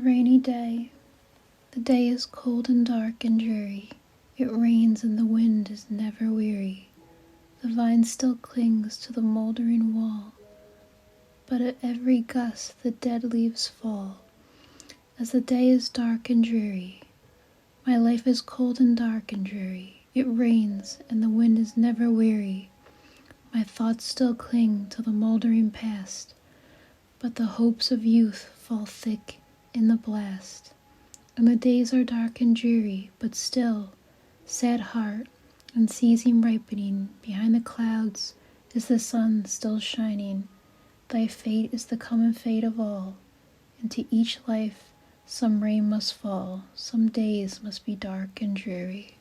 rainy day. The day is cold and dark and dreary. It rains and the wind is never weary. The vine still clings to the moldering wall, but at every gust the dead leaves fall. As the day is dark and dreary, my life is cold and dark and dreary. It rains and the wind is never weary. My thoughts still cling to the moldering past, but the hopes of youth fall thick in the blast. And the days are dark and dreary, but still, sad heart, unceasing ripening, behind the clouds is the sun still shining. Thy fate is the common fate of all, and to each life some rain must fall, some days must be dark and dreary.